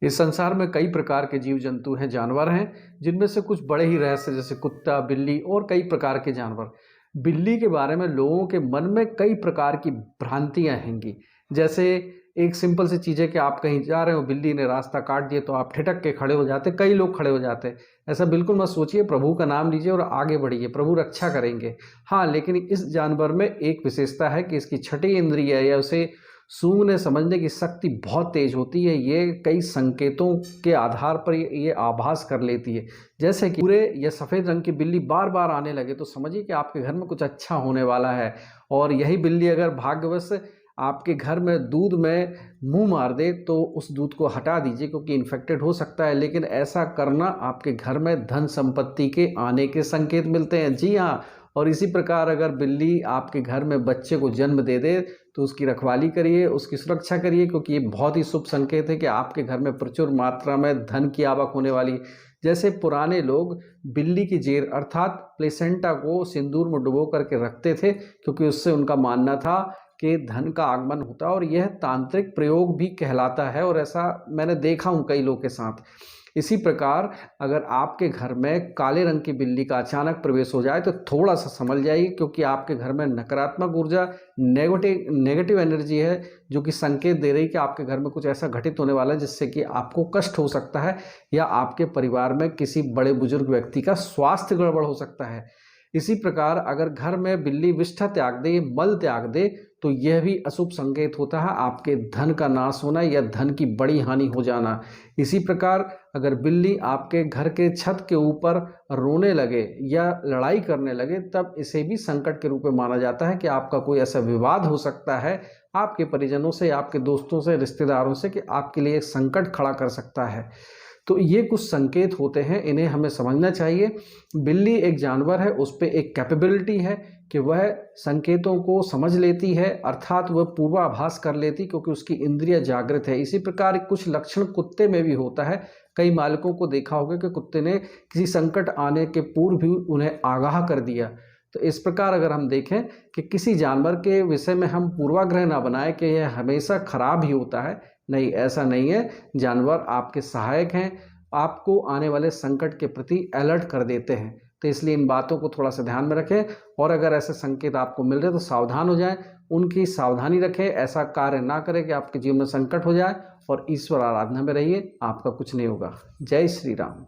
इस संसार में कई प्रकार के जीव जंतु हैं, जानवर हैं, जिनमें से कुछ बड़े ही रहस्य जैसे कुत्ता, बिल्ली और कई प्रकार के जानवर। बिल्ली के बारे में लोगों के मन में कई प्रकार की भ्रांतियां हैंगी। जैसे एक सिंपल सी चीज़ है कि आप कहीं जा रहे हो, बिल्ली ने रास्ता काट दिया तो आप ठिठक के खड़े हो जाते, कई लोग खड़े हो जाते हैं। ऐसा बिल्कुल मत सोचिए, प्रभु का नाम लीजिए और आगे बढ़िए, प्रभु रक्षा करेंगे। हाँ, लेकिन इस जानवर में एक विशेषता है कि इसकी छठी इंद्रिय या उसे सूंघने समझने की शक्ति बहुत तेज होती है। ये कई संकेतों के आधार पर ये आभास कर लेती है। जैसे कि पूरे या सफ़ेद रंग की बिल्ली बार बार आने लगे तो समझिए कि आपके घर में कुछ अच्छा होने वाला है। और यही बिल्ली अगर भाग्यवश आपके घर में दूध में मुंह मार दे तो उस दूध को हटा दीजिए, क्योंकि इन्फेक्टेड हो सकता है। लेकिन ऐसा करना आपके घर में धन संपत्ति के आने के संकेत मिलते हैं। जी हाँ, और इसी प्रकार अगर बिल्ली आपके घर में बच्चे को जन्म दे दे तो उसकी रखवाली करिए, उसकी सुरक्षा करिए, क्योंकि ये बहुत ही शुभ संकेत है कि आपके घर में प्रचुर मात्रा में धन की आवक होने वाली है। जैसे पुराने लोग बिल्ली की जेर अर्थात प्लेसेंटा को सिंदूर में डुबो करके रखते थे, क्योंकि उससे उनका मानना था कि धन का आगमन होता है। और यह तांत्रिक प्रयोग भी कहलाता है, और ऐसा मैंने देखा हूँ कई लोगों के साथ। इसी प्रकार अगर आपके घर में काले रंग की बिल्ली का अचानक प्रवेश हो जाए तो थोड़ा सा संभल जाइए, क्योंकि आपके घर में नकारात्मक ऊर्जा, नेगेटिव एनर्जी है, जो कि संकेत दे रही कि आपके घर में कुछ ऐसा घटित होने वाला है जिससे कि आपको कष्ट हो सकता है, या आपके परिवार में किसी बड़े बुजुर्ग व्यक्ति का स्वास्थ्य गड़बड़ हो सकता है। इसी प्रकार अगर घर में बिल्ली विष्ठा त्याग दे, मल त्याग दे, तो यह भी अशुभ संकेत होता है, आपके धन का नाश होना या धन की बड़ी हानि हो जाना। इसी प्रकार अगर बिल्ली आपके घर के छत के ऊपर रोने लगे या लड़ाई करने लगे, तब इसे भी संकट के रूप में माना जाता है कि आपका कोई ऐसा विवाद हो सकता है आपके परिजनों से, आपके दोस्तों से, रिश्तेदारों से, कि आपके लिए संकट खड़ा कर सकता है। तो ये कुछ संकेत होते हैं, इन्हें हमें समझना चाहिए। बिल्ली एक जानवर है, उस पर एक कैपेबिलिटी है कि वह संकेतों को समझ लेती है, अर्थात वह पूर्वाभास कर लेती, क्योंकि उसकी इंद्रिय जागृत है। इसी प्रकार कुछ लक्षण कुत्ते में भी होता है। कई मालिकों को देखा होगा कि कुत्ते ने किसी संकट आने के पूर्व भी उन्हें आगाह कर दिया। तो इस प्रकार अगर हम देखें कि किसी जानवर के विषय में हम पूर्वाग्रह ना बनाएं कि यह हमेशा खराब ही होता है, नहीं, ऐसा नहीं है। जानवर आपके सहायक हैं, आपको आने वाले संकट के प्रति अलर्ट कर देते हैं। तो इसलिए इन बातों को थोड़ा सा ध्यान में रखें, और अगर ऐसे संकेत आपको मिल रहे तो सावधान हो जाएं, उनकी सावधानी रखें, ऐसा कार्य ना करें कि आपके जीवन में संकट हो जाए। और ईश्वर आराधना में रहिए, आपका कुछ नहीं होगा। जय श्री राम।